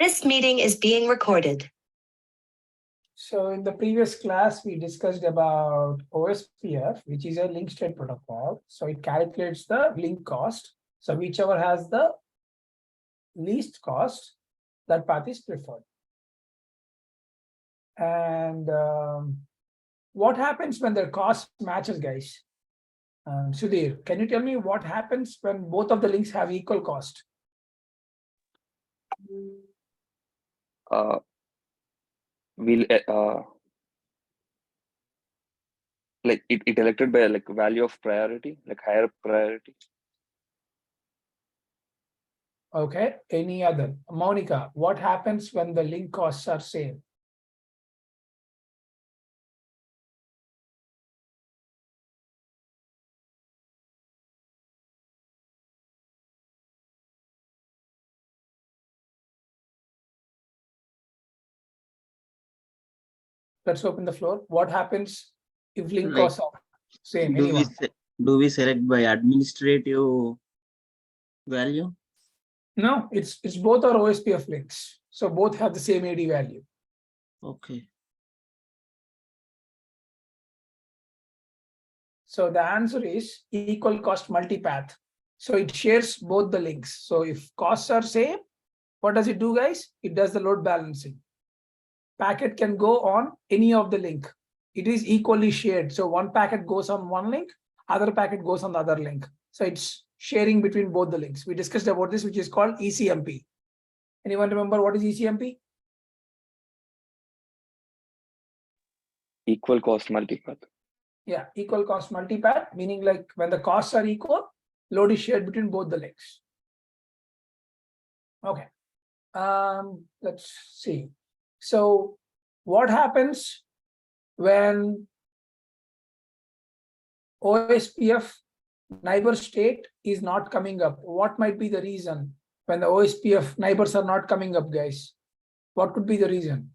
This meeting is being recorded. So in the previous class, we discussed about OSPF, which is a link state protocol. So it calculates the link cost. So whichever has the least cost, that path is preferred. And what happens when the cost matches, guys? Sudhir, can you tell me what happens when both of the links have equal cost? We'll like it elected by like value of priority, like higher priority. Okay, any other? Monica, what happens when the link costs are same? Let's open the floor. What happens if link costs are same? Do we select by administrative value? No, it's both are OSPF links. So both have the same AD value. Okay. So the answer is equal cost multipath. So it shares both the links. So if costs are same, what does it do, guys? It does the load balancing. Packet can go on any of the link. It is equally shared. So one packet goes on one link, other packet goes on the other link. So it's sharing between both the links. We discussed about this, which is called ECMP. Anyone remember what is ECMP? Equal cost multipath. Yeah, equal cost multipath, meaning like when the costs are equal, load is shared between both the links. Okay. Let's see. So what happens when OSPF neighbor state is not coming up? What might be the reason when the OSPF neighbors are not coming up, guys? What could be the reason?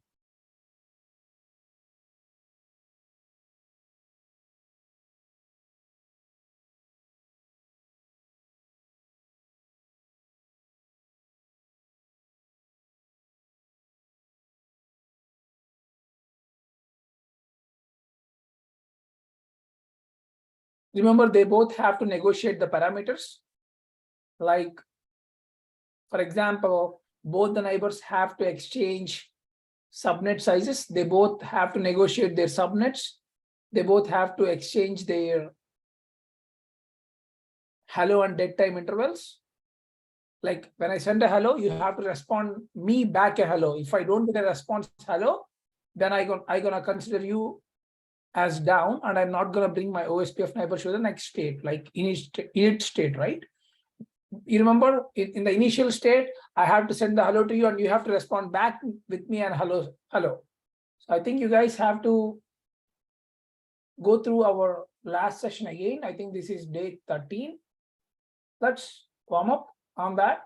Remember, they both have to negotiate the parameters. Like, for example, both the neighbors have to exchange subnet sizes. They both have to negotiate their subnets. They both have to exchange their hello and dead time intervals. Like when I send a hello, you have to respond me back a hello. If I don't get a response hello, then I'm gonna consider you as down, and I'm not gonna bring my OSPF neighbor to the next state, like init state, right? You remember in the initial state, I have to send the hello to you, and you have to respond back with me and hello. So I think you guys have to go through our last session again. I think this is day 13. Let's warm up on that,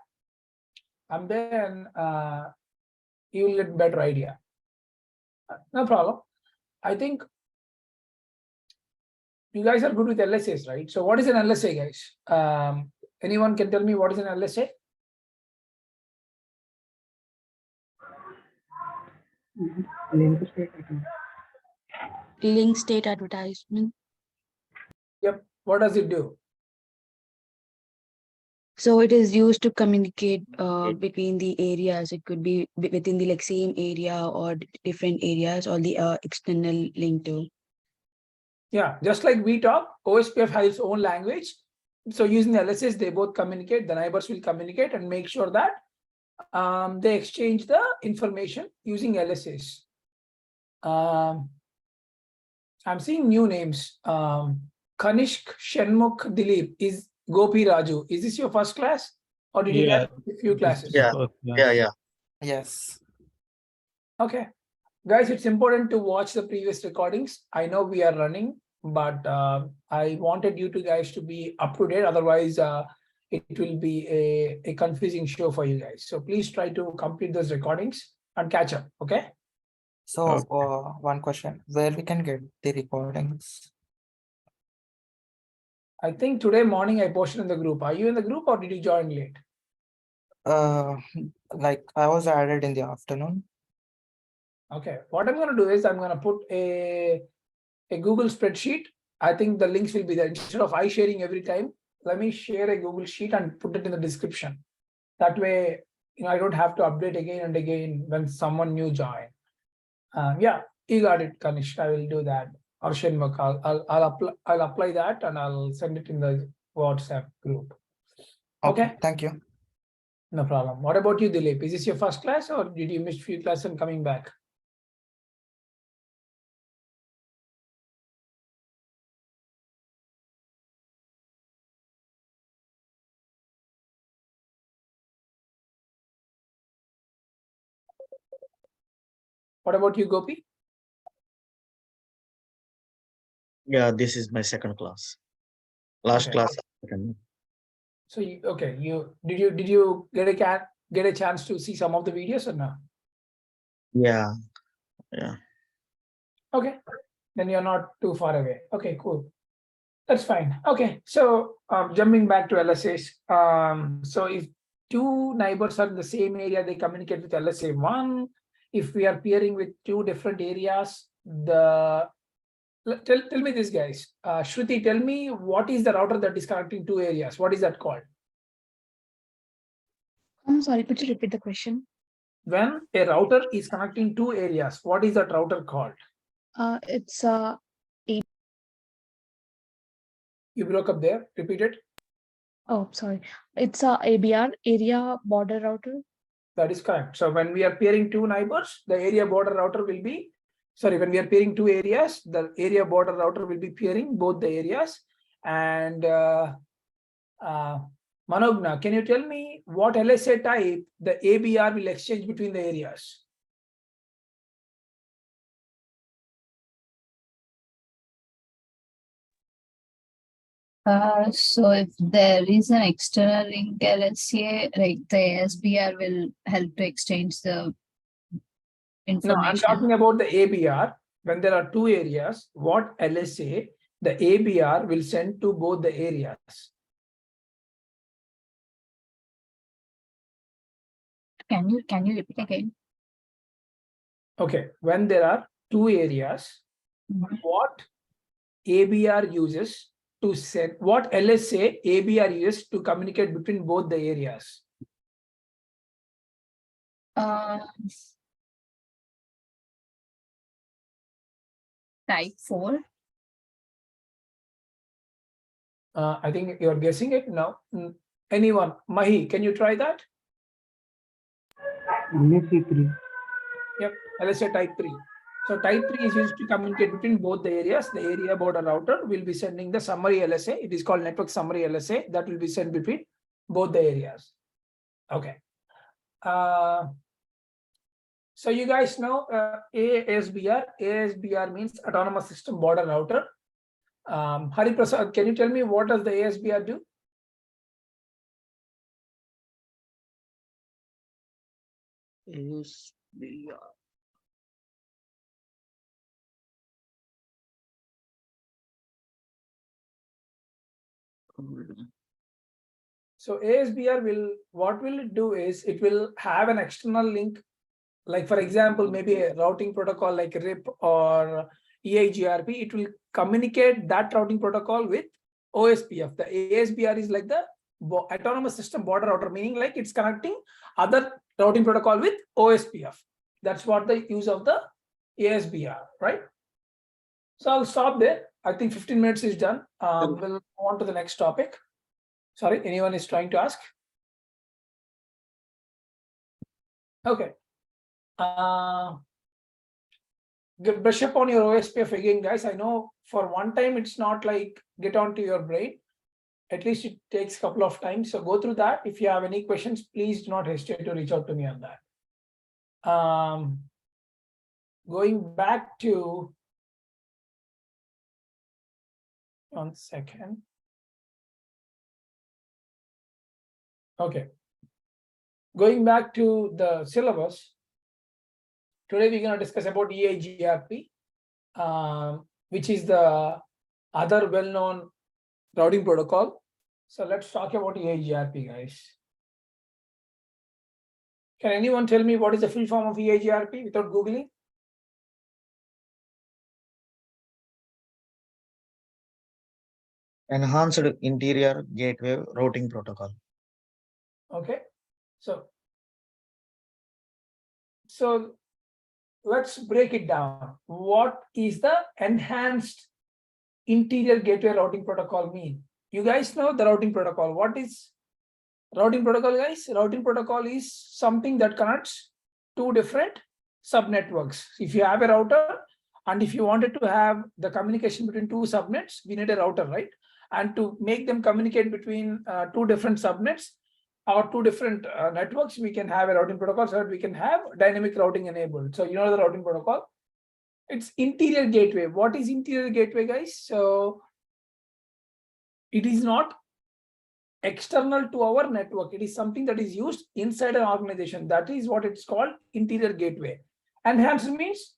and then you will get better idea. No problem. I think you guys are good with LSAs, right? So what is an LSA, guys? Anyone can tell me what is an LSA? Link state advertisement. Yep. What does it do? So it is used to communicate between the areas. It could be within the like same area or different areas, or the external link to. Yeah, just like we talk, OSPF has its own language. So using the LSAs, they both communicate. The neighbors will communicate and make sure that they exchange the information using LSAs. I'm seeing new names. Kanishk Shenmukh Dilip is Gopi Raju. Is this your first class, or did you get a few classes? Yeah. Yes. Okay, guys, it's important to watch the previous recordings. I know we are running, but I wanted you guys to be up to date. Otherwise, it will be a confusing show for you guys. So please try to complete those recordings and catch up. Okay. So one question, where we can get the recordings? I think today morning I posted in the group. Are you in the group or did you join late? Like I was added in the afternoon. Okay, what I'm going to do is I'm going to put a Google spreadsheet. I think the links will be there. Instead of I sharing every time, let me share a Google sheet and put it in the description. That way, I don't have to update again and again when someone new join. Yeah, you got it, Kanish. I will do that. Or Shenmukh, I'll apply that and I'll send it in the WhatsApp group. Okay. Thank you. No problem. What about you, Dilip? Is this your first class or did you miss few classes and coming back? What about you, Gopi? Yeah, this is my second class. Last Okay. class. second. So did you get a chance to see some of the videos or no? Yeah. Okay, then you're not too far away. Okay, cool. That's fine. Okay, so jumping back to LSAs. So if two neighbors are in the same area, they communicate with LSA 1. If we are peering with two different areas, tell me this, guys. Shruti, tell me what is the router that is connecting two areas? What is that called? I'm sorry, could you repeat the question? When a router is connecting two areas, what is that router called? It's You broke up there. Repeat it. oh sorry, it's a ABR, area border router. That is correct. So when we are pairing two neighbors, the area border router will be, sorry, when we are pairing two areas, the area border router will be pairing both the areas. And Manogna, can you tell me what LSA type the ABR will exchange between the areas? So if there is an external link LSA, like the ASBR will help to exchange the No, I'm information. talking about the ABR. When there are two areas, what LSA the ABR will send to both the areas? Can you repeat again? Okay, when there are two areas, what ABR uses to send, what LSA ABR uses to communicate between both the areas? Type 4. I think you're guessing it now. Anyone? Mahi, can you try that? LSA 3. Yep, LSA type 3. So type 3 is used to communicate between both the areas. The area border router will be sending the summary LSA. It is called network summary LSA that will be sent between both the areas. Okay. So you guys know ASBR. ASBR means autonomous system border router. Hari Prasad, can you tell me what does the ASBR do? ASBR. So ASBR what will it do is it will have an external link, like for example, maybe a routing protocol like RIP or EIGRP. It will communicate that routing protocol with OSPF. The ASBR is like the autonomous system border router, meaning like it's connecting other routing protocol with OSPF. That's what the use of the ASBR, right? So I'll stop there. I think 15 minutes is done. We'll move on to the next topic. Sorry, anyone is trying to ask? Okay. Brush up on your OSPF again, guys. I know for one time it's not like get onto your brain. At least it takes a couple of times. So go through that. If you have any questions, please do not hesitate to reach out to me on that. Going back to 1 second. Okay. Going back to the syllabus. Today we're going to discuss about EIGRP, which is the other well-known routing protocol. So let's talk about EIGRP, guys. Can anyone tell me what is the full form of EIGRP without Googling? Enhanced Interior Gateway Routing Protocol. Okay, so let's break it down. What is the enhanced interior gateway routing protocol mean? You guys know the routing protocol. What is routing protocol, guys? Routing protocol is something that connects two different subnetworks. If you have a router and if you wanted to have the communication between two subnets, we need a router, right? And to make them communicate between two different subnets or two different networks, we can have a routing protocol so that we can have dynamic routing enabled. So you know the routing protocol. It's interior gateway. What is interior gateway, guys? So it is not external to our network. It is something that is used inside an organization. That is what it's called, interior gateway. Enhanced means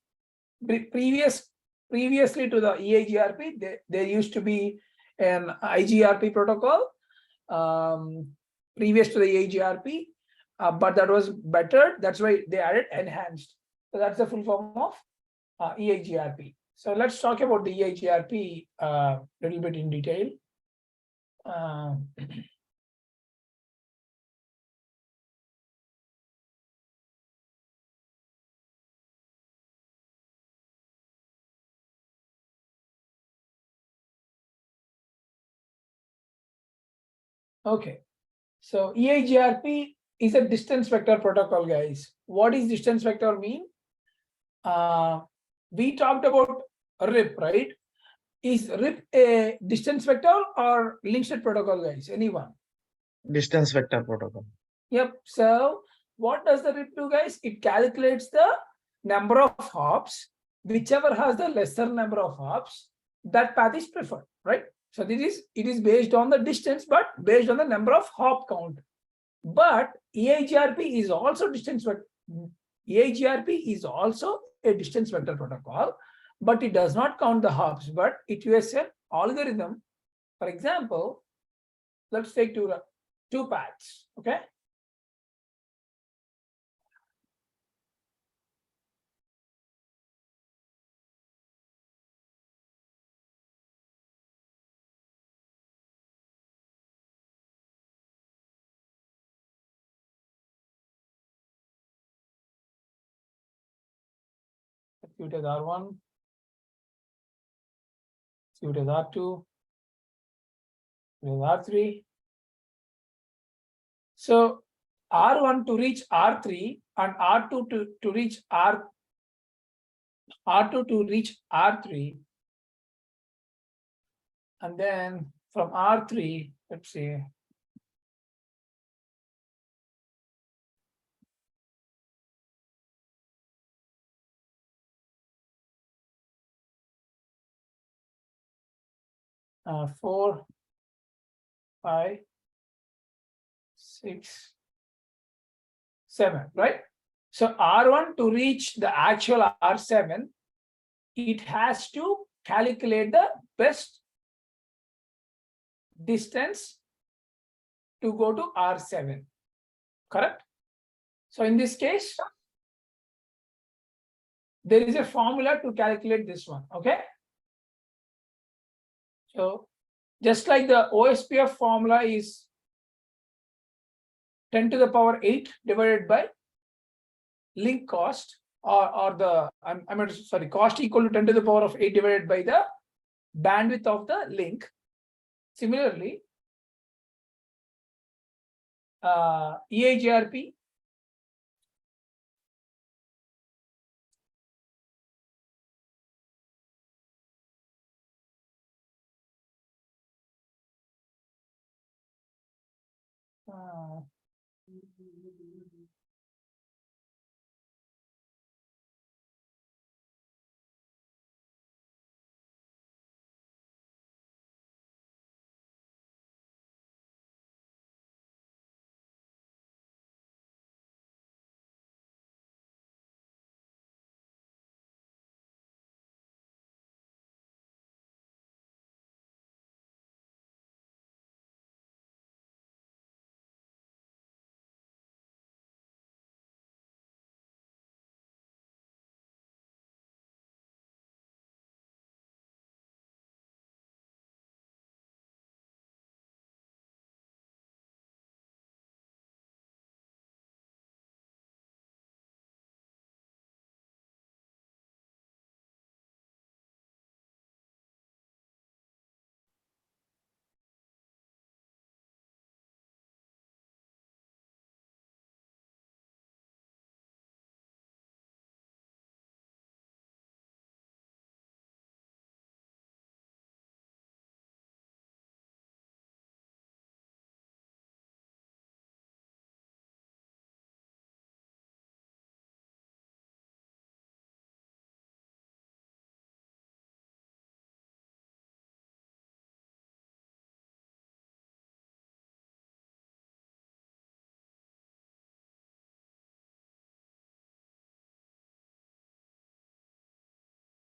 previously to the EIGRP, there used to be an IGRP protocol previous to the EIGRP, but that was better. That's why they added enhanced. So that's the full form of EIGRP. So let's talk about the EIGRP a little bit in detail. Okay, so EIGRP is a distance vector protocol, guys. What does distance vector mean? We talked about RIP, right? Is RIP a distance vector or link state protocol, guys? Anyone? Distance Vector Protocol. Yep. So what does the RIP do, guys? It calculates the number of hops. Whichever has the lesser number of hops, that path is preferred, right? So it is based on the distance, but based on the number of hop count. But EIGRP is also EIGRP is also a distance vector protocol, but it does not count the hops, but it uses an algorithm. For example, let's take two paths. Okay. You take R1, you take R2, you take R3. So R1 to reach R3 and R2 to reach R2 to reach R3. And then from R3, let's see. Uh, 4, 5, 6, 7, right? So R1 to reach the actual R7, it has to calculate the best distance to go to R7, correct? So in this case, there is a formula to calculate this one, okay? So just like the OSPF formula is 10 to the power 8 divided by link cost, or the cost equal to 10 to the power of 8 divided by the bandwidth of the link. Similarly, EIGRP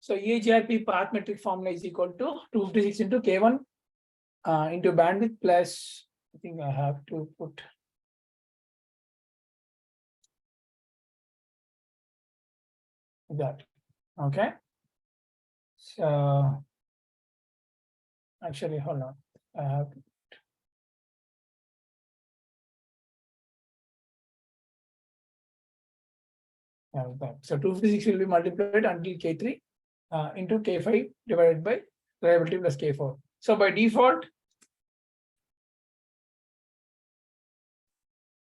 So EIGRP path metric formula is equal to 256 into K1 into bandwidth plus, I think I have to put that. Okay. So actually, hold on. I have to. So 256 will be multiplied until K3 into K5 divided by reliability plus K4. So by default,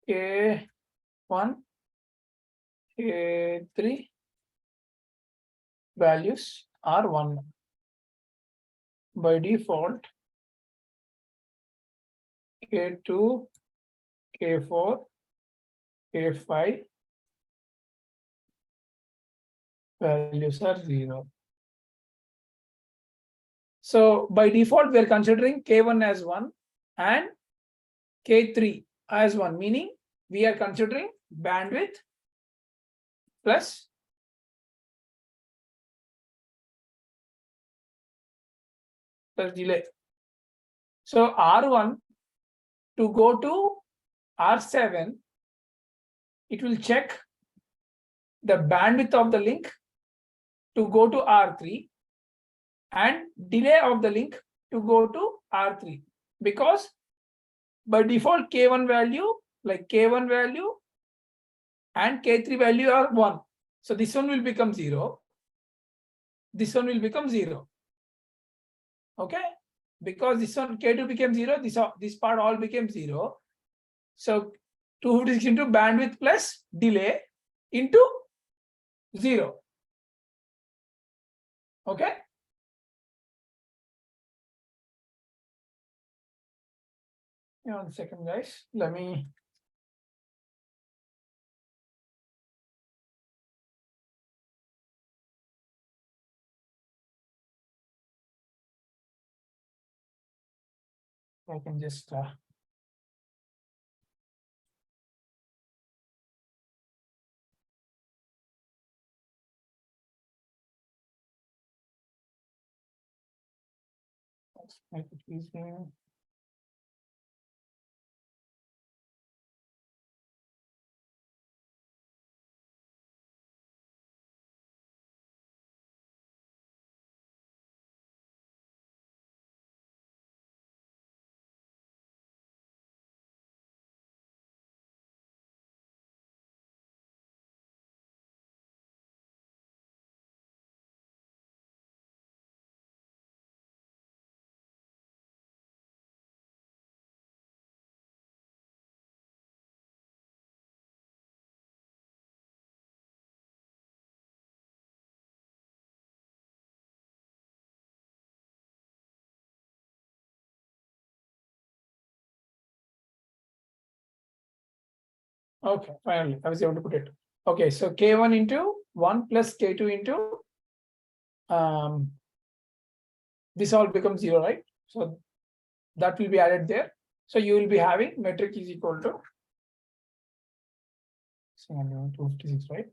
K1, K3 values are 1. By default, K2, K4, K5 values are 0. So by default, we are considering K1 as 1 and K3 as 1, meaning we are considering bandwidth plus delay. So R1 to go to R7, it will check the bandwidth of the link to go to R3 and delay of the link to go to R3, because by default K1 value, like K1 value and K3 value are 1. So this one will become 0. This one will become 0. Okay, because this one K2 became 0, this part all became 0. So 256 into bandwidth plus delay into 0. Okay. Yeah, 1 second, guys. Let me. I can just. Let's make it easier. Okay, finally, I was able to put it. Okay, so K1 into 1 plus K2 into this all becomes 0, right? So that will be added there. So you will be having metric is equal to 256, right?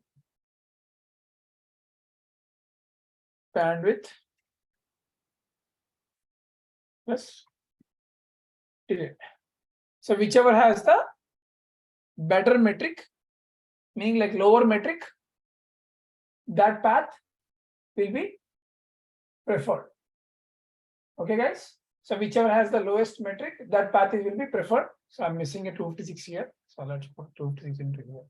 Bandwidth plus delay. So whichever has the better metric, meaning like lower metric, that path will be preferred. Okay, guys. So whichever has the lowest metric, that path will be preferred. So I'm missing a 256 here. So let's put 256 into here.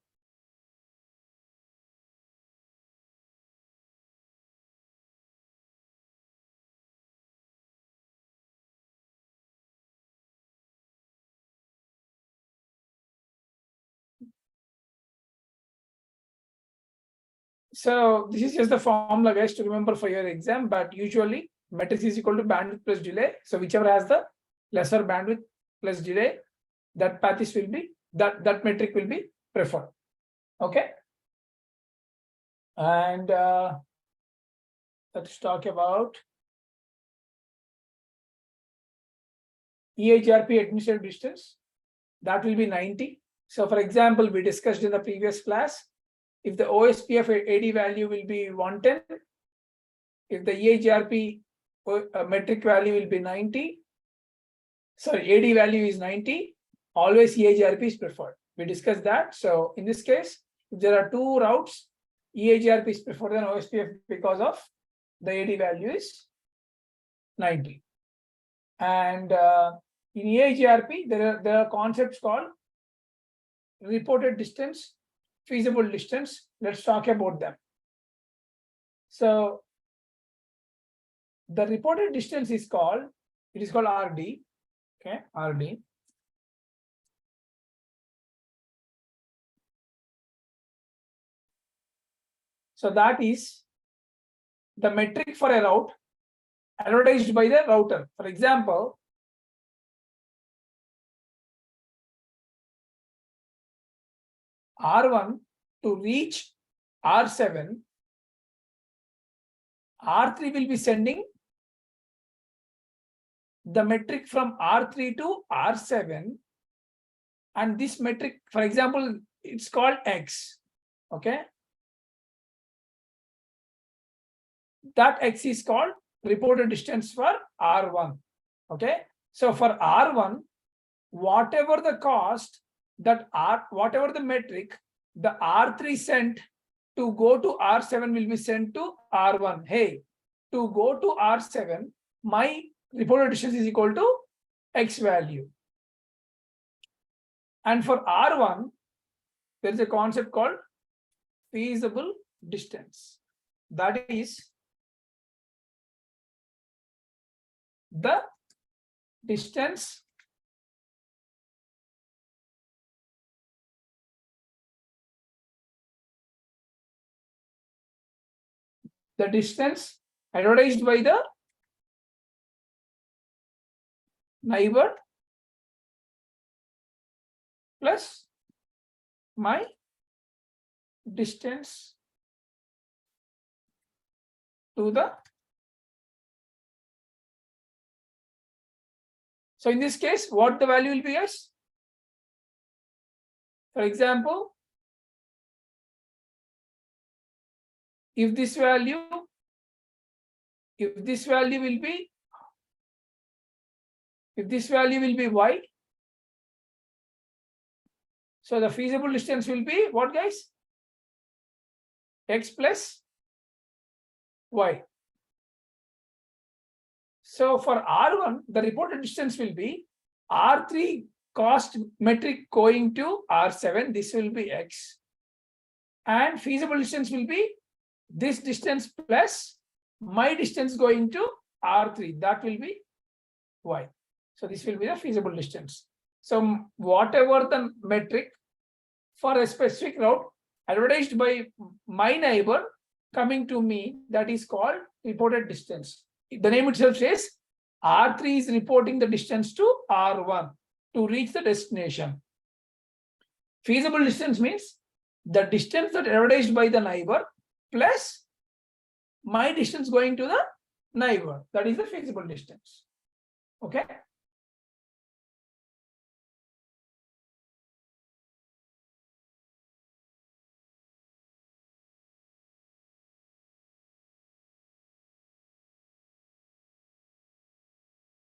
So this is just the formula, guys, to remember for your exam, but usually matrix is equal to bandwidth plus delay. So whichever has the lesser bandwidth plus delay, that path is will be that metric will be preferred. Okay. And let's talk about EIGRP administrative distance. That will be 90. So for example, we discussed in the previous class, if the OSPF AD value will be 110, if the EIGRP metric value will be 90, sorry, AD value is 90, always EIGRP is preferred. We discussed that. So in this case, if there are two routes, EIGRP is preferred than OSPF because of the AD value is 90. And in EIGRP, there are concepts called reported distance, feasible distance. Let's talk about them. So the reported distance is called, it is called RD. Okay, RD. So that is the metric for a route advertised by the router. For example, R1 to reach R7, R3 will be sending the metric from R3 to R7, and this metric, for example, it's called X. Okay, that X is called reported distance for R1. Okay, so for R1, whatever the cost that whatever the metric the R3 sent to go to R7 will be sent to R1. Hey, to go to R7, my reported distance is equal to X value. And for R1, there is a concept called feasible distance. That is the distance advertised by the neighbor plus my distance to the. So in this case, what the value will be as? For example, if this value will be y, so the feasible distance will be what, guys? X plus y. So for R1, the reported distance will be R3 cost metric going to R7, this will be X, and feasible distance will be this distance plus my distance going to R3, that will be Y. So this will be the feasible distance. So whatever the metric for a specific route advertised by my neighbor coming to me, that is called reported distance. The name itself says R3 is reporting the distance to R1 to reach the destination. Feasible distance means the distance that advertised by the neighbor plus my distance going to the neighbor, that is the feasible distance. Okay.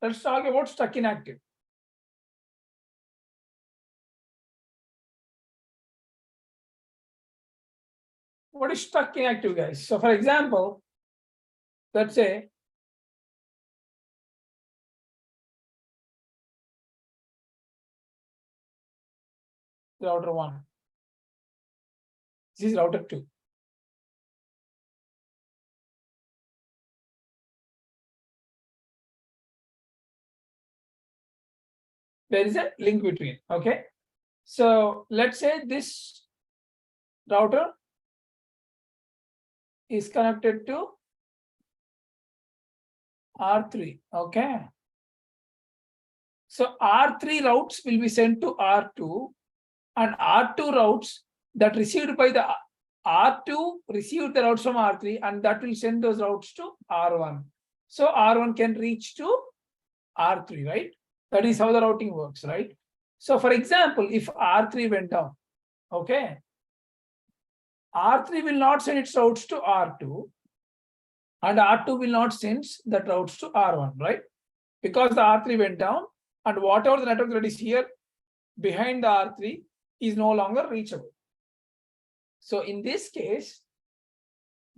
Let's talk about stuck inactive. What is stuck inactive, guys? So for example, let's say router 1. This is router 2. There is a link between. Okay. So let's say this router is connected to R3. Okay. So R3 routes will be sent to R2, and R2 routes that received by the R2 received the routes from R3, and that will send those routes to R1. So R1 can reach to R3, right? That is how the routing works, right? So for example, if R3 went down, okay, R3 will not send its routes to R2. and R2 will not send the routes to R1, right? Because the R3 went down, and whatever the network that is here behind the R3 is no longer reachable. So in this case,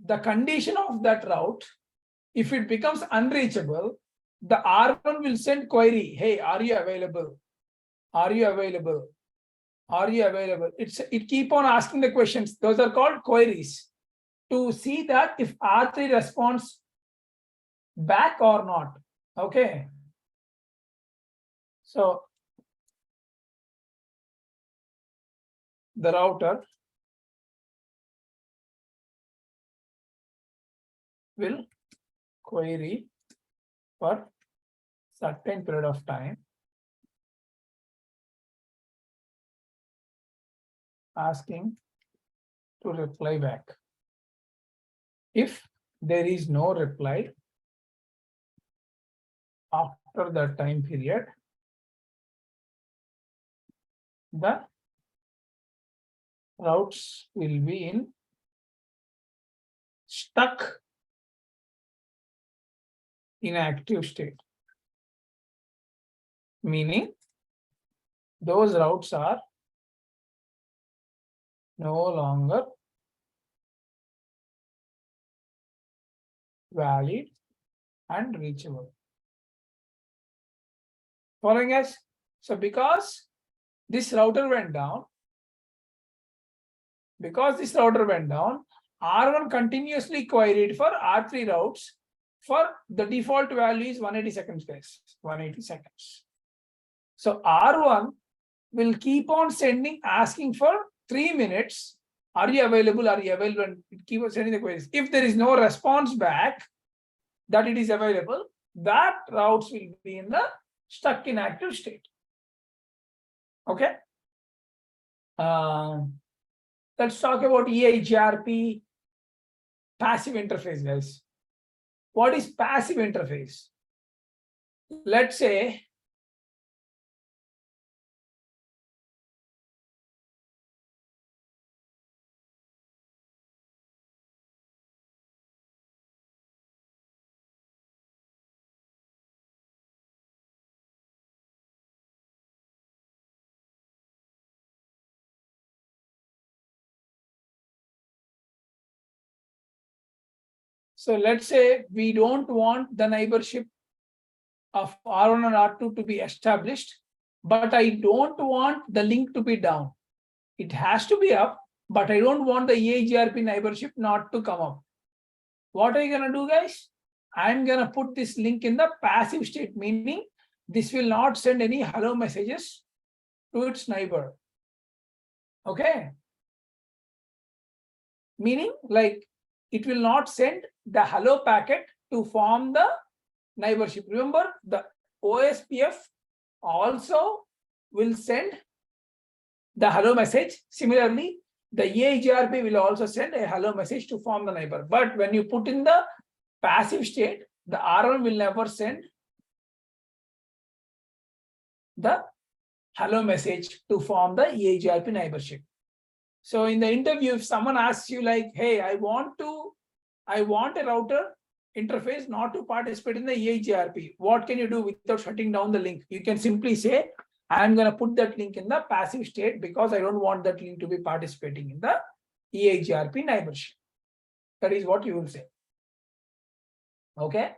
the condition of that route, if it becomes unreachable, the R1 will send query, hey, are you available? Are you available? Are you available? It keep on asking the questions. Those are called queries, to see that if R3 responds back or not. Okay. So the router will query for certain period of time, asking to reply back. If there is no reply after the time period, the routes will be in stuck inactive state, meaning those routes are no longer valid and reachable. Following us? So because this router went down, R1 continuously queried for R3 routes for the default value is 180 seconds, guys. 180 seconds. So R1 will keep on sending, asking for 3 minutes. Are you available? Are you available? And it keep on sending the queries. If there is no response back that it is available, that routes will be in the stuck inactive state. Okay. Let's talk about EIGRP passive interface, guys. What is passive interface? Let's say we don't want the neighborship of R1 and R2 to be established, but I don't want the link to be down. It has to be up, but I don't want the EIGRP neighborship not to come up. What are you going to do, guys? I'm going to put this link in the passive state, meaning this will not send any hello messages to its neighbor. Okay. Meaning, like, it will not send the hello packet to form the neighborship. Remember, the OSPF also will send the hello message. Similarly, the EIGRP will also send a hello message to form the neighbor. But when you put in the passive state, the R1 will never send the hello message to form the EIGRP neighborship. So in the interview, if someone asks you like, hey, I want a router interface not to participate in the EIGRP, what can you do without shutting down the link? You can simply say, I'm going to put that link in the passive state because I don't want that link to be participating in the EIGRP neighborship. That is what you will say. Okay.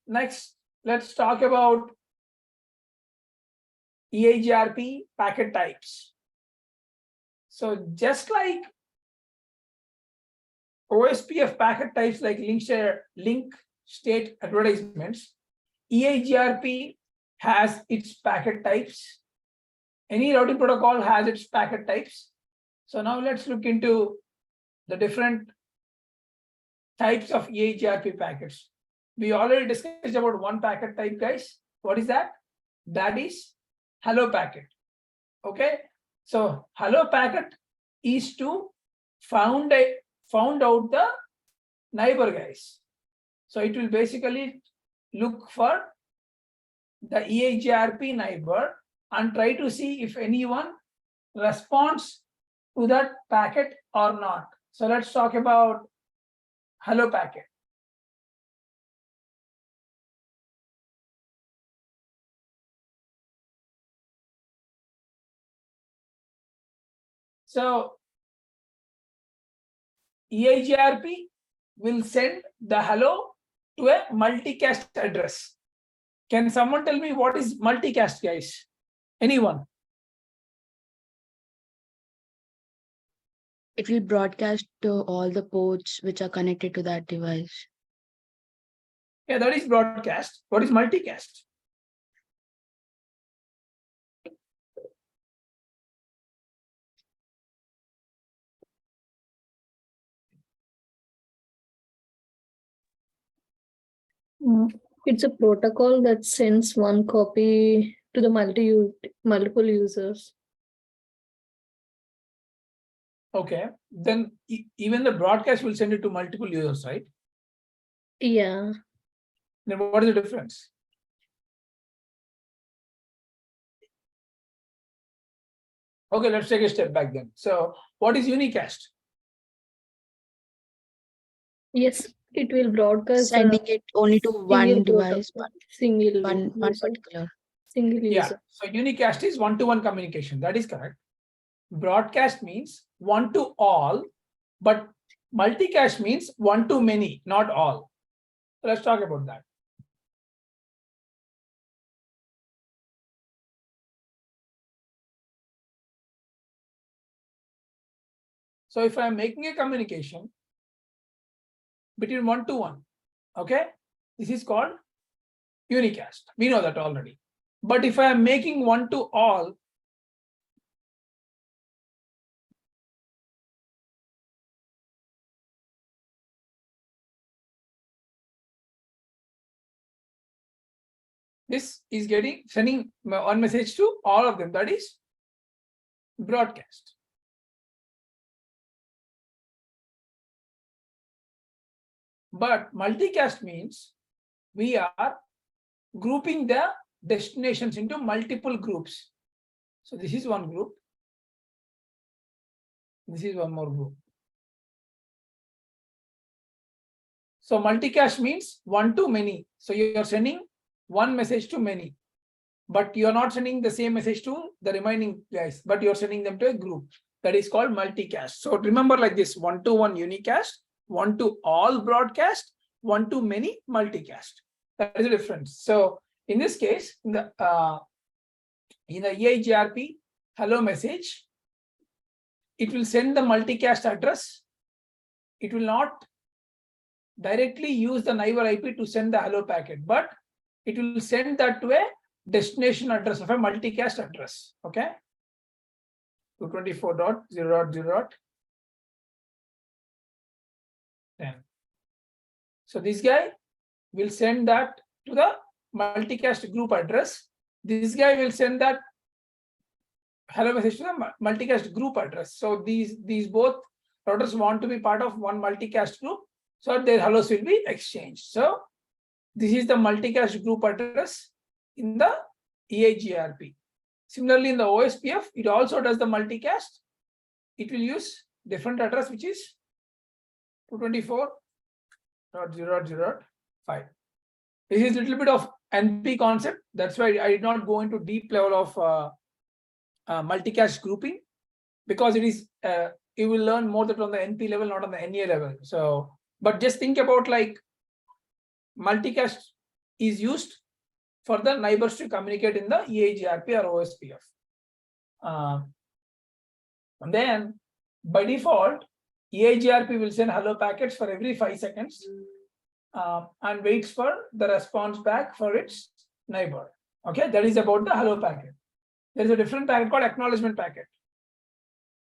Next, let's talk about EIGRP packet types. So just like OSPF packet types like link state advertisements, EIGRP has its packet types. Any routing protocol has its packet types. So now let's look into the different types of EIGRP packets. We already discussed about one packet type, guys. What is that? That is hello packet. Okay. So hello packet is to found out the neighbor, guys. So it will basically look for the EIGRP neighbor and try to see if anyone responds to that packet or not. So let's talk about hello packet. So EIGRP will send the hello to a multicast address. Can someone tell me what is multicast, guys? Anyone? It will broadcast to all the ports which are connected to that device. Yeah, that is broadcast. What is multicast? It's a protocol that sends one copy to the multiple users. Okay, then even the broadcast will send it to multiple users, right? Yeah. Then what is the difference? Okay, let's take a step back then. So what is unicast? Yes, it will broadcast Sending it only to one device, single one user, particular. single Yeah, user. so unicast is one-to-one communication. That is correct. Broadcast means one to all, but multicast means one to many, not all. So let's talk about that. So if I'm making a communication between one to one, okay, this is called unicast. We know that already. But if I am making one to all, this is sending one message to all of them. That is broadcast. But multicast means we are grouping the destinations into multiple groups. So this is one group. This is one more group. So multicast means one to many. So you are sending one message to many, but you are not sending the same message to the remaining guys, but you are sending them to a group. That is called multicast. So remember like this: one to one unicast, one to all broadcast, one to many multicast. That is the difference. So in this case, in the EIGRP hello message, it will send the multicast address. It will not directly use the neighbor IP to send the hello packet, but it will send that to a destination address of a multicast address. Okay, 224.0.0.10. So this guy will send that to the multicast group address. This guy will send that hello message to the multicast group address. So these both routers want to be part of one multicast group, so their hellos will be exchanged. So this is the multicast group address in the EIGRP. Similarly, in the OSPF, it also does the multicast. It will use different address, which is 224.0.0.5. This is a little bit of NP concept. That's why I did not go into deep level of multicast grouping, because it is you will learn more that on the NP level, not on the NA level. So, but just think about like multicast is used for the neighbors to communicate in the EIGRP or OSPF. And then by default, EIGRP will send hello packets for every 5 seconds and waits for the response back for its neighbor. Okay, that is about the hello packet. There is a different packet called acknowledgement packet.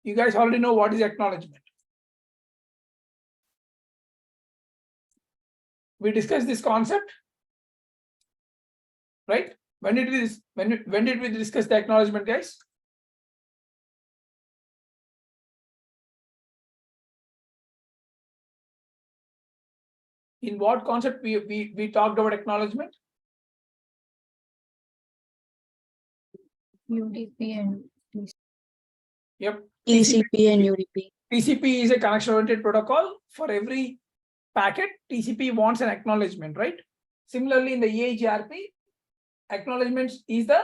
You guys already know what is acknowledgement. We discussed this concept, right? When did we discuss the acknowledgement, guys? In what concept we talked about acknowledgement? UDP and Yep. TCP and UDP. TCP is a connection oriented protocol. For every packet, TCP wants an acknowledgement, right? Similarly, in the EIGRP, acknowledgements is the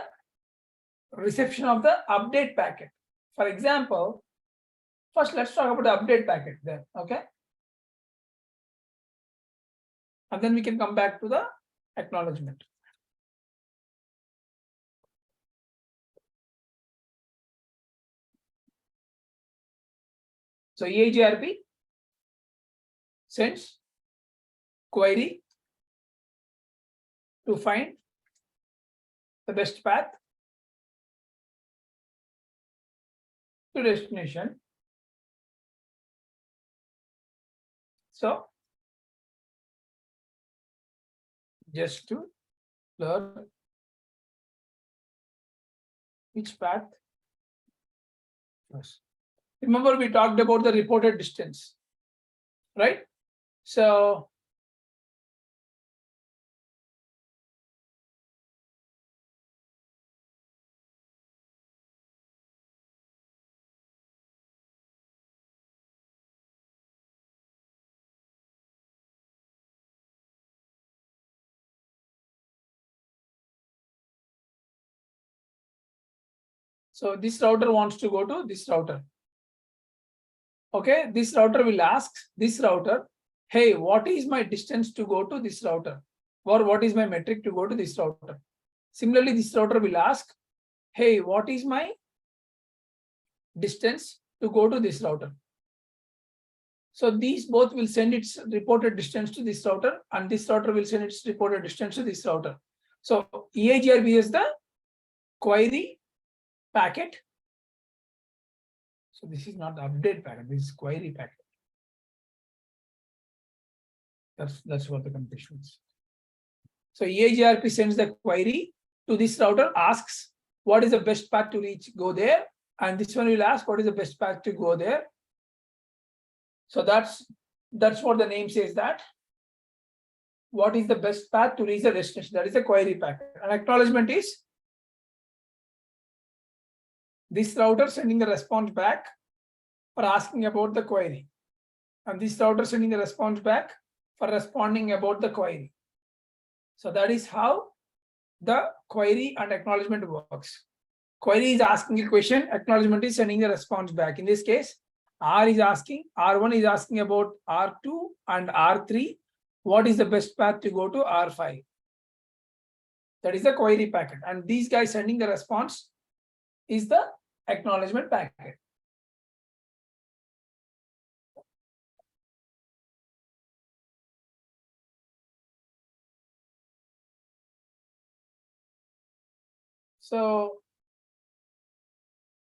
reception of the update packet. For example, first let's talk about the update packet then, okay? And then we can come back to the acknowledgement. So EIGRP sends query to find the best path to destination. So just to learn which path first. Remember, we talked about the reported distance, right? So this router wants to go to this router. Okay, this router will ask this router, hey, what is my distance to go to this router? Or what is my metric to go to this router? Similarly, this router will ask, hey, what is my distance to go to this router? So these both will send its reported distance to this router, and this router will send its reported distance to this router. So EIGRP is the query packet. So this is not the update packet, this is query packet. That's what the condition is. So EIGRP sends the query to this router, asks what is the best path to reach, go there, and this one will ask what is the best path to go there. So that's what the name says, that what is the best path to reach the destination. That is a query packet. And acknowledgement is this router sending the response back for asking about the query, and this router sending the response back for responding about the query. So that is how the query and acknowledgement works. Query is asking a question, acknowledgement is sending the response back. In this case, R1 is asking about R2 and R3. What is the best path to go to R5? That is the query packet. And these guys sending the response is the acknowledgement packet. So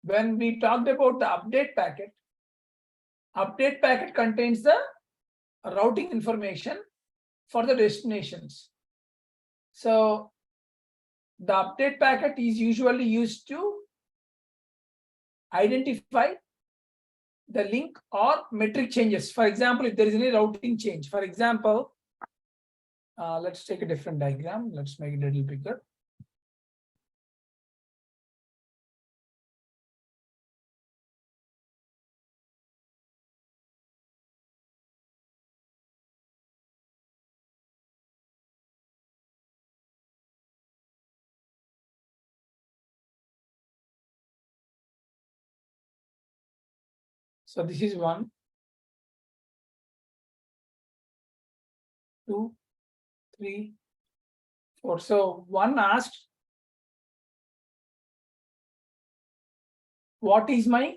when we talked about the update packet contains the routing information for the destinations. So the update packet is usually used to identify the link or metric changes. For example, if there is any routing change, for example, let's take a different diagram. Let's make it a little bigger. So this is 1, 2, 3, 4. So 1 asked, what is my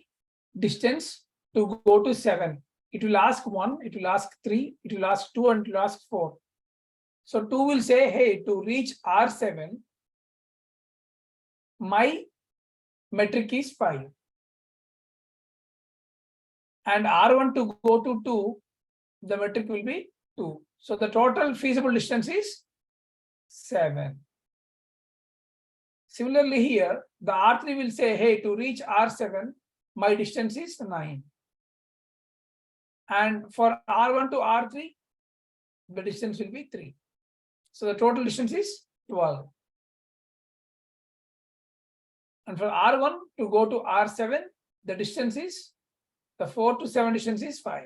distance to go to 7? It will ask 1, it will ask 3, it will ask 2, and it will ask 4. So 2 will say, hey, to reach R7, my metric is 5. And R1 to go to 2, the metric will be 2. So the total feasible distance is 7. Similarly here, the R3 will say, hey, to reach R7, my distance is 9. And for R1 to R3, the distance will be 3. So the total distance is 12. And for R1 to go to R7, the distance is, the 4 to 7 distance is 5.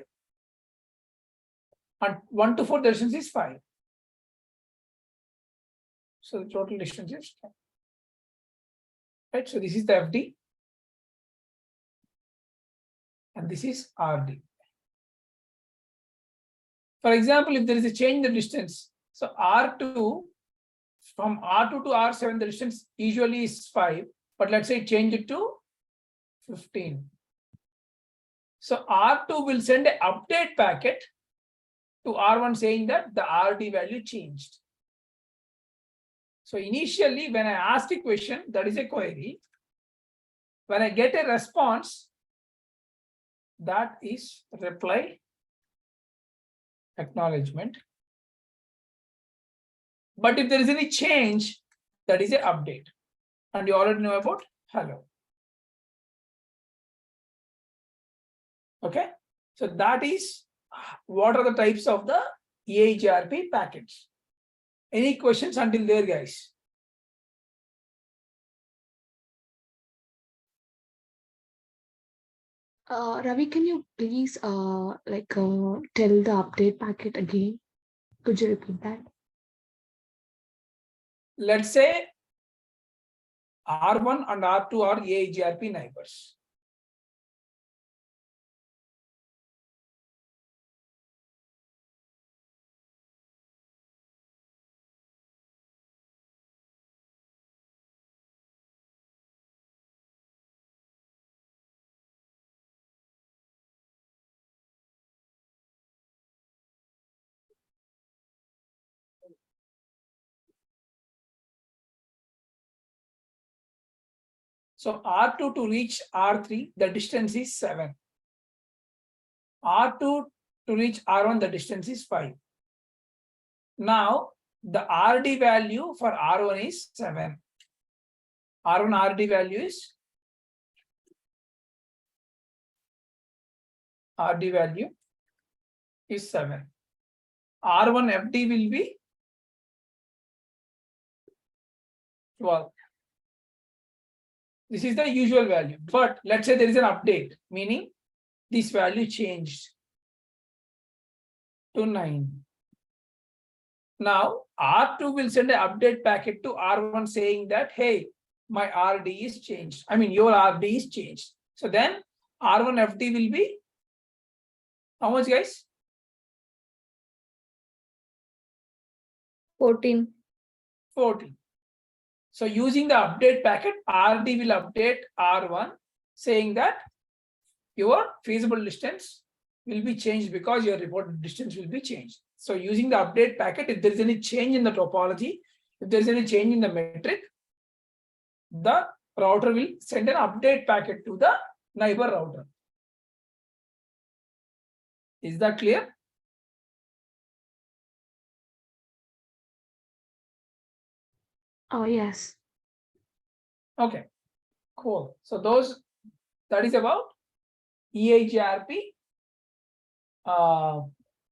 And 1 to 4, the distance is 5. So the total distance is 10. Right, so this is the FD. And this is RD. For example, if there is a change in the distance, so R2, from R2 to R7, the distance usually is 5, but let's say change it to 15. So R2 will send an update packet to R1 saying that the RD value changed. So initially, when I ask a question, that is a query. When I get a response, that is reply acknowledgement. But if there is any change, that is an update. And you already know about hello. Okay, so that is what are the types of the EIGRP packets. Any questions until there, guys? Ravi, can you please tell the update packet again? Could you repeat that? Let's say R1 and R2 are EIGRP neighbors. So R2 to reach R3, the distance is 7. R2 to reach R1, the distance is 5. Now, the RD value for R1 is 7. R1 RD value is RD value is 7. R1 FD will be 12. This is the usual value, but let's say there is an update, meaning this value changed to 9. Now, R2 will send an update packet to R1 saying that, hey, my RD is changed. I mean, your RD is changed. So then R1 FD will be how much, guys? 14. 14. So using the update packet, RD will update R1 saying that your feasible distance will be changed because your reported distance will be changed. So using the update packet, if there is any change in the topology, if there is any change in the metric, the router will send an update packet to the neighbor router. Is that clear? Oh, yes. Okay, cool. So that is about EIGRP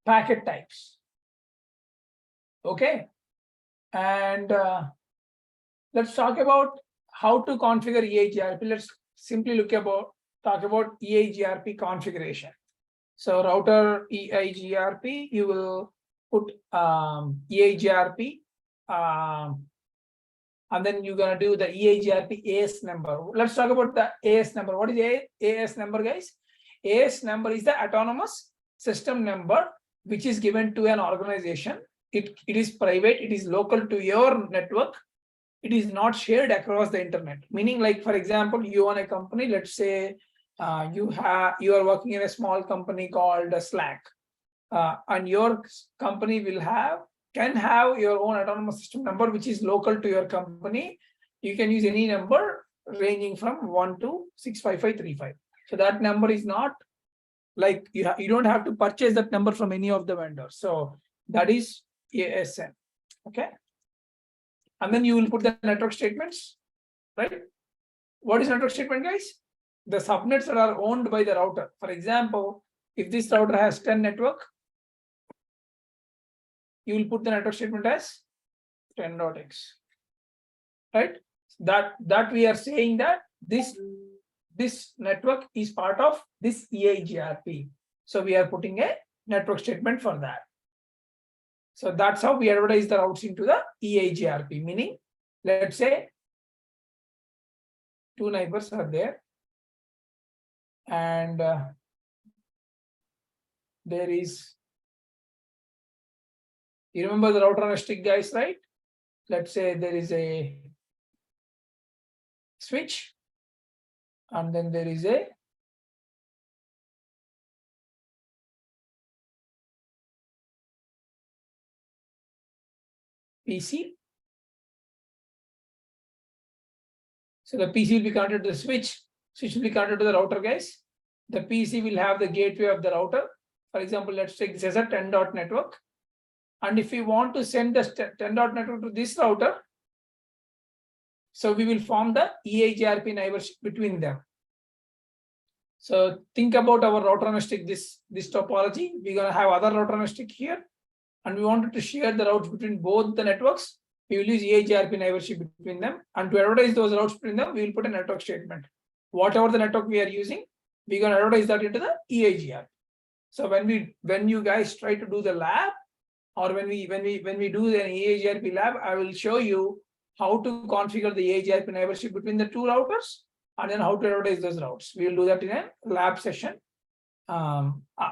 packet types. Okay, and let's talk about how to configure EIGRP. Let's simply talk about EIGRP configuration. So router EIGRP, you will put EIGRP, and then you're gonna do the EIGRP AS number. Let's talk about the AS number. What is AS number, guys? AS number is the autonomous system number, which is given to an organization. It is private, it is local to your network. It is not shared across the internet. Meaning, like, for example, you own a company, let's say you are working in a small company called Slack, and your company can have your own autonomous system number, which is local to your company. You can use any number ranging from 1 to 65535. So that number is not like you don't have to purchase that number from any of the vendors. So that is ASN. Okay. And then you will put the network statements, right? What is network statement, guys? The subnets that are owned by the router. For example, if this router has 10 network, you will put the network statement as 10.x, right? That we are saying that this network is part of this EIGRP. So we are putting a network statement for that. So that's how we advertise the routes into the EIGRP, meaning, let's say 2 neighbors are there, and there is, you remember the router on a stick, guys, right? Let's say there is a switch, and then there is a PC. So the PC will be connected to the switch will be connected to the router, guys. The PC will have the gateway of the router. For example, let's take this as a 10 dot network. And if we want to send the 10 dot network to this router, so we will form the EIGRP neighborship between them. So think about our router on a stick, this topology. We're going to have other router on a stick here, and we wanted to share the routes between both the networks. We will use EIGRP neighborship between them, and to advertise those routes between them, we will put a network statement. Whatever the network we are using, we're going to advertise that into the EIGRP. So when you guys try to do the lab, or when we do the EIGRP lab, I will show you how to configure the EIGRP neighborship between the 2 routers, and then how to advertise those routes. We will do that in a lab session.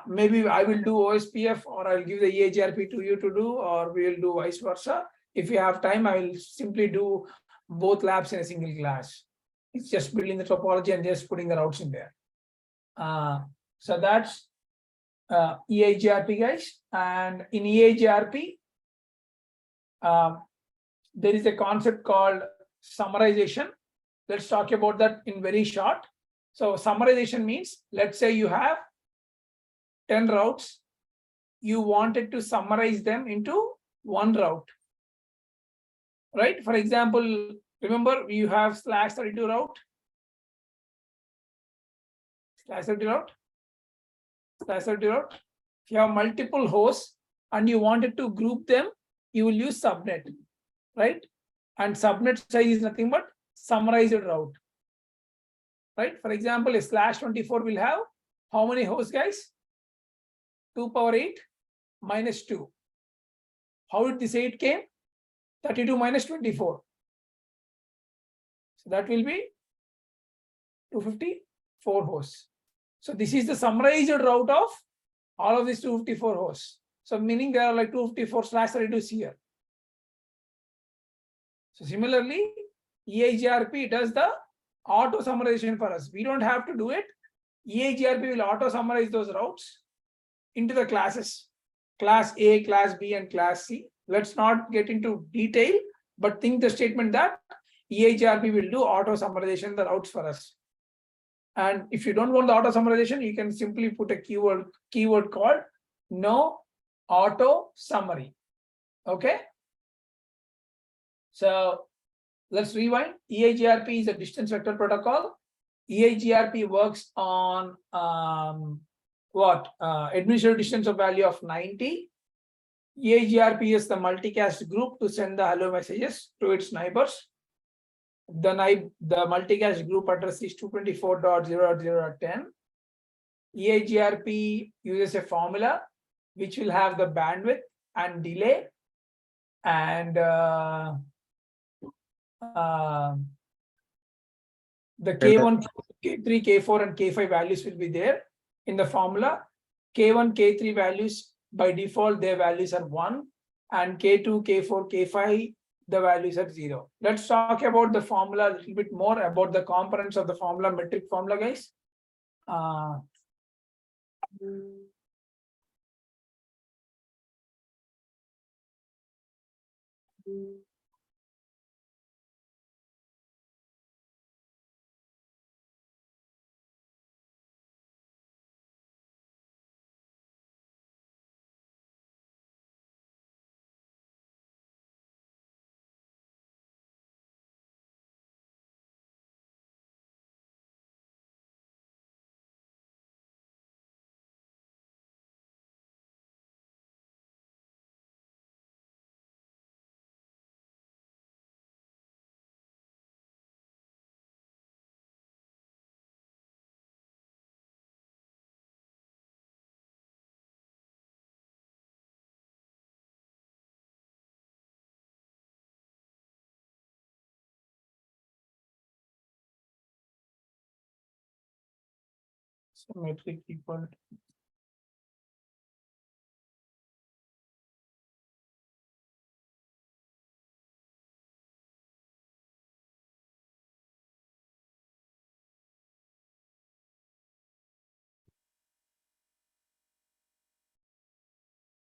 Maybe I will do OSPF, or I'll give the EIGRP to you to do, or we will do vice versa. If you have time, I will simply do both labs in a single class. It's just building the topology and just putting the routes in there. So that's EIGRP, guys. And in EIGRP, there is a concept called summarization. Let's talk about that in very short. So summarization means, let's say you have 10 routes. You wanted to summarize them into one route, right? For example, remember you have /32 route, /32 route, /32 route. If you have multiple hosts and you wanted to group them, you will use subnet, right? And subnet size is nothing but summarized route, right? For example, a /24 will have how many hosts, guys? 2 power 8 minus 2. How did this 8 came? 32 minus 24. So that will be 254 hosts. So this is the summarized route of all of these 254 hosts. So meaning there are like 254/32 here. So similarly, EIGRP does the auto summarization for us. We don't have to do it. EIGRP will auto summarize those routes into the classes, class A, class B, and class C. Let's not get into detail, but think the statement that EIGRP will do auto summarization the routes for us. And if you don't want the auto summarization, you can simply put a keyword called no auto summary. Okay. So let's rewind. EIGRP is a distance vector protocol. EIGRP works on administrative distance of value of 90. EIGRP is the multicast group to send the hello messages to its neighbors. The multicast group address is 224.0.0.10. EIGRP uses a formula which will have the bandwidth and delay, and the K1, K3, K4, and K5 values will be there in the formula. K1, K3 values by default, their values are 1, and K2, K4, K5, the values are 0. Let's talk about the formula a little bit more, about the components of the formula, metric formula, guys. So metric equal to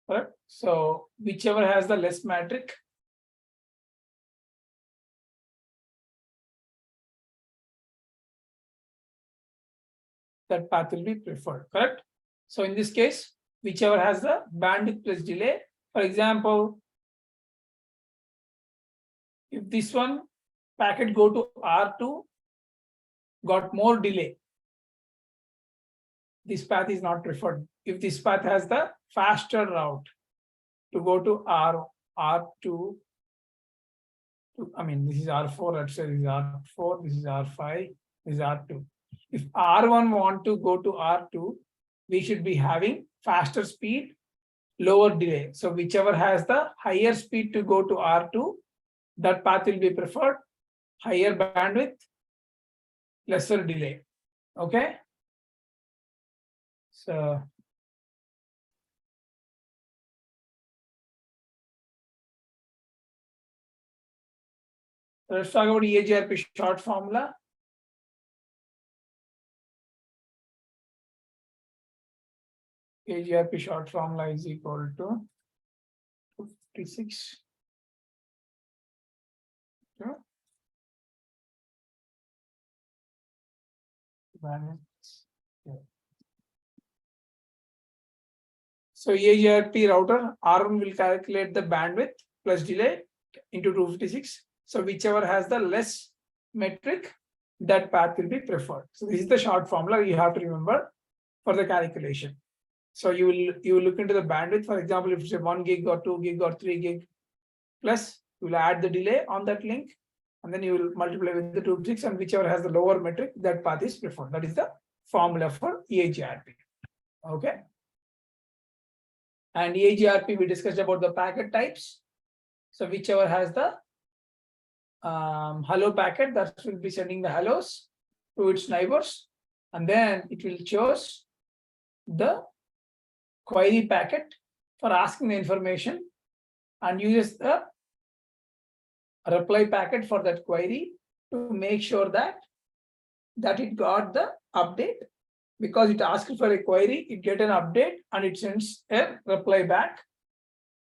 correct. So whichever has the less metric, that path will be preferred, correct? So in this case, whichever has the bandwidth plus delay, for example, if this one packet go to R2, got more delay, this path is not preferred. If this path has the faster route to go to R2, I mean, this is R4, let's say this is R4, this is R5, this is R2. If R1 want to go to R2, we should be having faster speed, lower delay. So whichever has the higher speed to go to R2, that path will be preferred, higher bandwidth, lesser delay. Okay. So let's talk about EIGRP short formula. EIGRP short formula is equal to 56. So EIGRP router R1 will calculate the bandwidth plus delay into 256. So whichever has the less metric, that path will be preferred. So this is the short formula you have to remember for the calculation. So you will look into the bandwidth. For example, if it's a 1 gig or 2 gig or 3 gig, plus you will add the delay on that link, and then you will multiply with the 256, and whichever has the lower metric, that path is preferred. That is the formula for EIGRP. Okay. And EIGRP, we discussed about the packet types. So whichever has the hello packet, that will be sending the hellos to its neighbors, and then it will choose the query packet for asking the information and uses the reply packet for that query to make sure that it got the update, because it asked for a query, it get an update and it sends a reply back.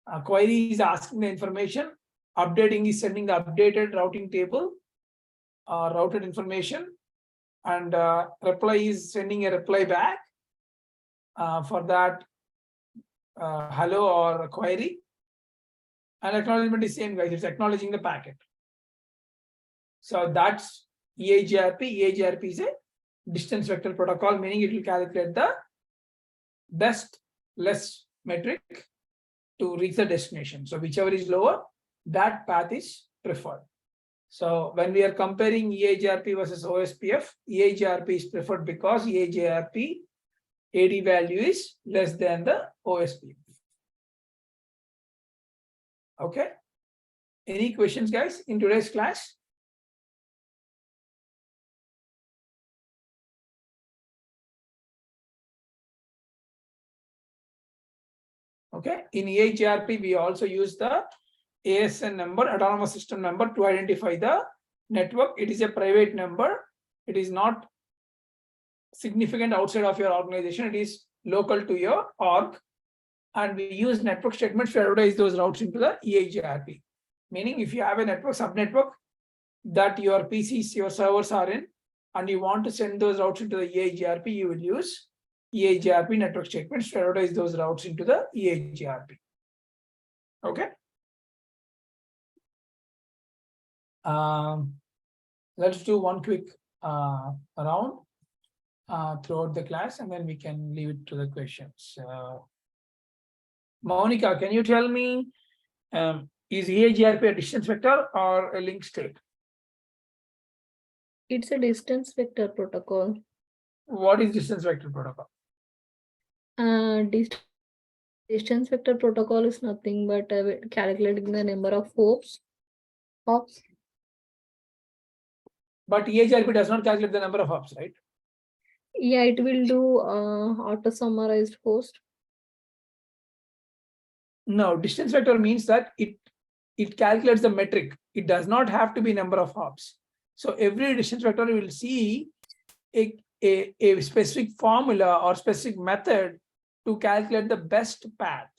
A query is asking the information, updating is sending the updated routing table, routed information, and reply is sending a reply back for that hello or query. And acknowledgement is same, guys, it's acknowledging the packet. So that's EIGRP. EIGRP is a distance vector protocol, meaning it will calculate the best less metric to reach the destination. So whichever is lower, that path is preferred. So when we are comparing EIGRP versus OSPF, EIGRP is preferred because EIGRP AD value is less than the OSPF. Okay. Any questions, guys, in today's class? Okay. In EIGRP, we also use the ASN number, autonomous system number, to identify the network. It is a private number. It is not significant outside of your organization. It is local to your org. And we use network statements to advertise those routes into the EIGRP. Meaning, if you have a network subnetwork that your PCs, your servers are in, and you want to send those routes into the EIGRP, you will use EIGRP network statements to advertise those routes into the EIGRP. Okay. Let's do one quick round throughout the class, and then we can leave it to the questions. Monica, can you tell me, is EIGRP a distance vector or a link state? It's a distance vector protocol. What is distance vector protocol? Distance vector protocol is nothing but calculating the number of hops. But EIGRP does not calculate the number of hops, right? Yeah, it will do auto summarized host. No, distance vector means that it calculates the metric. It does not have to be number of hops. So every distance vector you will see a specific formula or specific method to calculate the best path.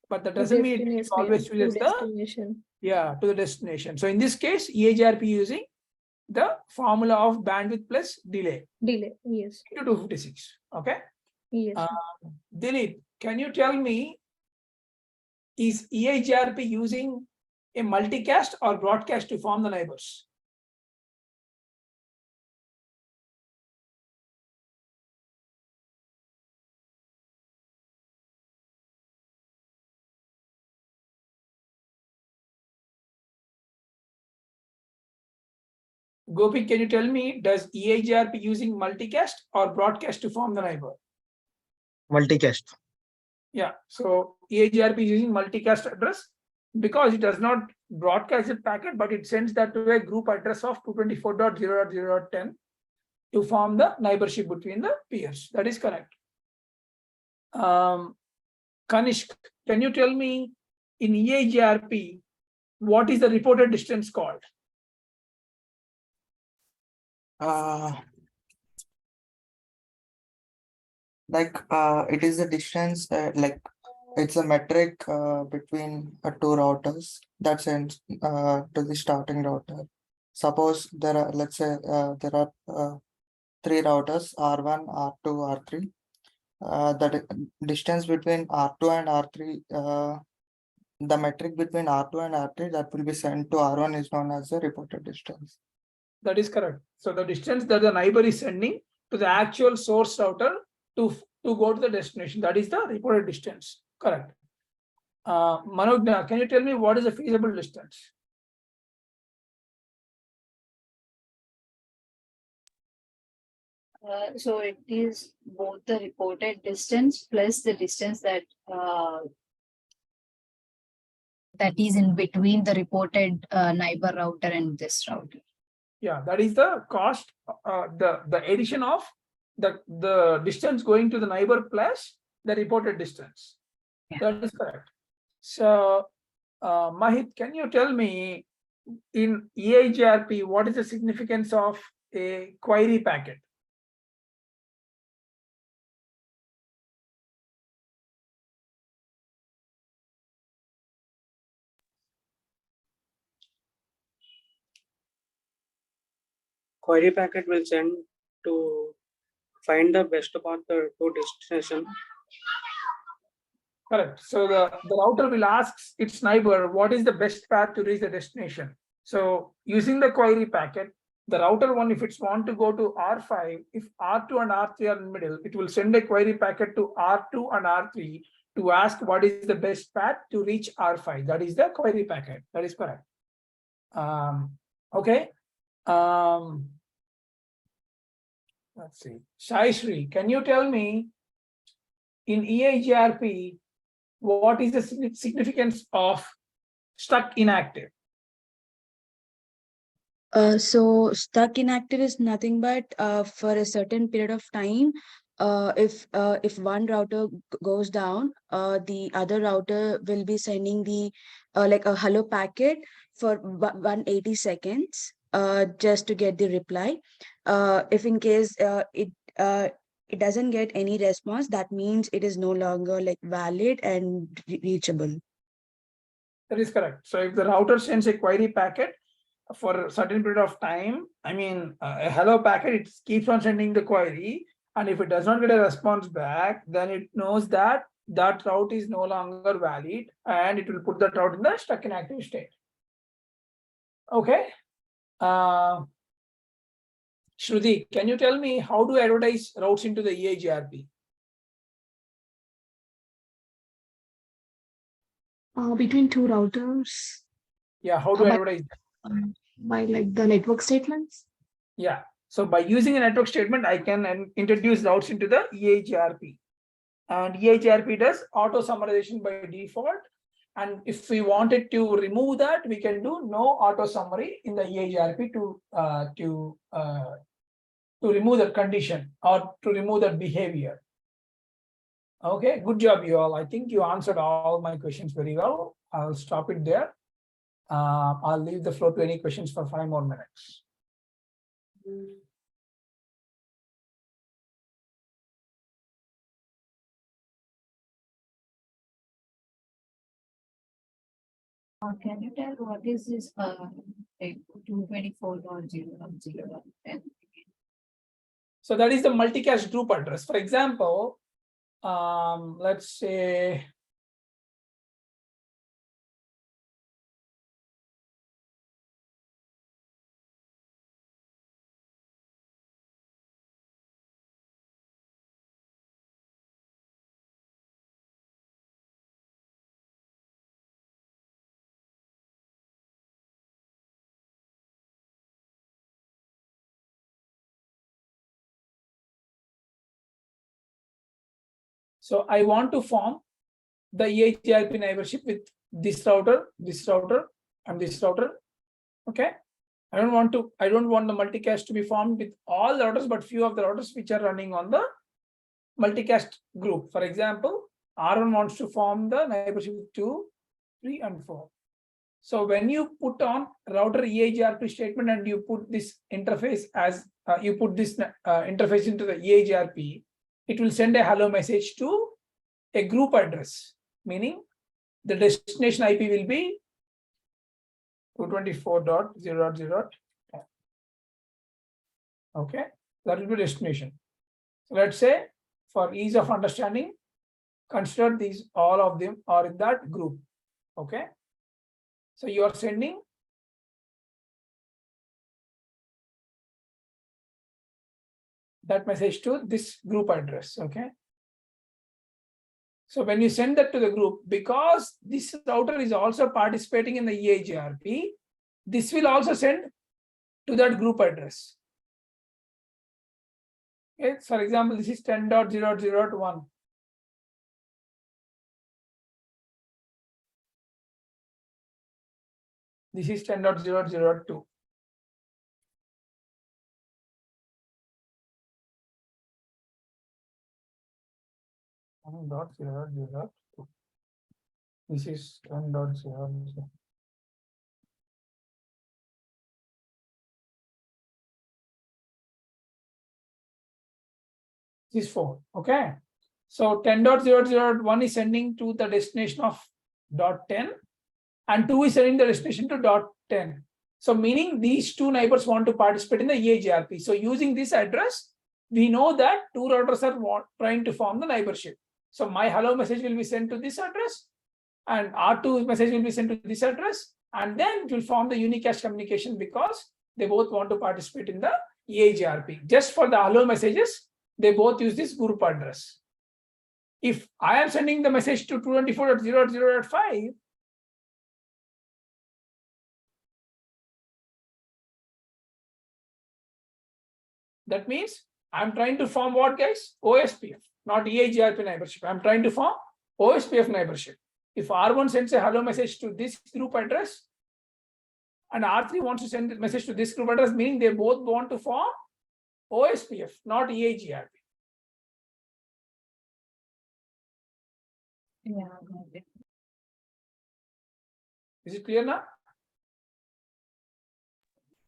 But that doesn't mean it always chooses the destination. to the destination. So in this case, EIGRP using the formula of bandwidth plus delay Delay, yes. into 256. Okay. Yes. Dilip, can you tell me, is EIGRP using a multicast or broadcast to form the neighbors? Gopi, can you tell me, does EIGRP using multicast or broadcast to form the neighbor? Multicast. Yeah, so EIGRP is using multicast address because it does not broadcast the packet, but it sends that to a group address of 224.0.0.10 to form the neighborship between the peers. That is correct. Kanishk, can you tell me, in EIGRP, what is the reported distance called? It is the distance, it's a metric between two routers that sends to the starting router. Suppose there are, let's say, there are three routers, R1, R2, R3. The distance between R2 and R3, the metric between R2 and R3 that will be sent to R1 is known as the reported distance. That is correct. So the distance that the neighbor is sending to the actual source router to go to the destination, that is the reported distance. Correct. Manogna, can you tell me what is the feasible distance? So it is both the reported distance plus the distance that that is in between the reported neighbor router and this router. Yeah, that is the cost, the addition of the distance going to the neighbor plus the reported distance. Yeah. That is correct. So, Mahit, can you tell me, in EIGRP, what is the significance of a query packet? Query packet will send to find the best path to destination. Correct. So the router will ask its neighbor what is the best path to reach the destination. So using the query packet, the router one, if it's want to go to R5, if R2 and R3 are in the middle, it will send a query packet to R2 and R3 to ask what is the best path to reach R5. That is the query packet. That is correct. Okay. Let's see. Shaishri, can you tell me, in EIGRP, what is the significance of stuck inactive? So stuck inactive is nothing but for a certain period of time, if one router goes down, the other router will be sending the like a hello packet for 180 seconds just to get the reply. If in case it doesn't get any response, that means it is no longer like valid and reachable. That is correct. So if the router sends a query packet for a certain period of time, I mean, a hello packet, it keeps on sending the query. And if it does not get a response back, then it knows that that route is no longer valid and it will put that route in the stuck inactive state. Okay. Shruti, can you tell me how do I advertise routes into the EIGRP? Between two routers. Yeah, how do I advertise? By like the network statements. Yeah, so by using a network statement, I can introduce routes into the EIGRP. And EIGRP does auto summarization by default. And if we wanted to remove that, we can do no auto summary in the EIGRP to to remove that condition or to remove that behavior. Okay, good job, you all. I think you answered all my questions very well. I'll stop it there. I'll leave the floor to any questions for 5 more minutes. Can you tell what is this, like 224.0.0.10? So that is the multicast group address. For example, let's say so I want to form the EIGRP neighborship with this router, and this router. Okay. I don't want the multicast to be formed with all the routers, but few of the routers which are running on the multicast group. For example, R1 wants to form the neighborship with 2, 3, and 4. So when you put on router EIGRP statement and you put this interface as interface into the EIGRP, it will send a hello message to a group address, meaning the destination IP will be 224.0.0. Okay, that will be destination. So let's say, for ease of understanding, consider these, all of them are in that group. Okay, so you are sending that message to this group address. Okay, so when you send that to the group, because this router is also participating in the EIGRP, this will also send to that group address. Okay, for example, this is 10.0.0.1. This is 10.0.0.2. This is 10.0.0. This is 4. Okay. So 10.0.0.1 is sending to the destination of .10, and 2 is sending the destination to .10. So meaning these two neighbors want to participate in the EIGRP. So using this address, we know that 2 routers are trying to form the neighborship. So my hello message will be sent to this address, and R2 message will be sent to this address, and then it will form the unicast communication because they both want to participate in the EIGRP. Just for the hello messages, they both use this group address. If I am sending the message to 224.0.0.5, that means I'm trying to form what, guys? OSPF, not EIGRP neighborship. I'm trying to form OSPF neighborship. If R1 sends a hello message to this group address, and R3 wants to send a message to this group address, meaning they both want to form OSPF, not EIGRP. Yeah, got it. Is it clear now?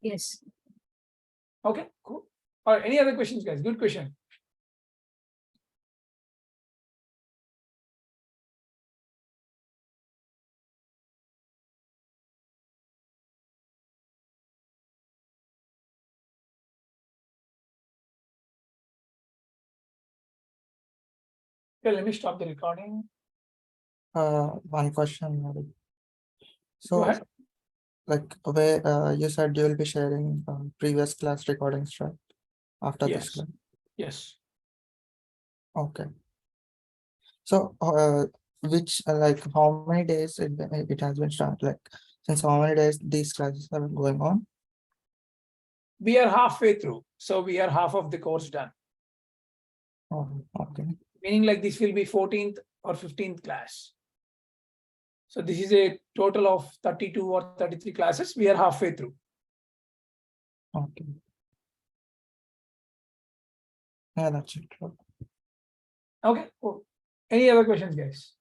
Yes. Okay, cool. Or any other questions, guys? Good question. Okay, let me stop the recording. One question, Hari. Go So, ahead. like where you said you will be sharing previous class recordings, right? After this Yes. class. Yes. Okay. So, which like how many days it has been started? Like since how many days these classes are going on? We are halfway through, so we are half of the course done. Oh, okay. Meaning like this will be 14th or 15th class. So this is a total of 32 or 33 classes. We are halfway through. Okay. Yeah, that's it. Okay, cool. Any other questions, guys?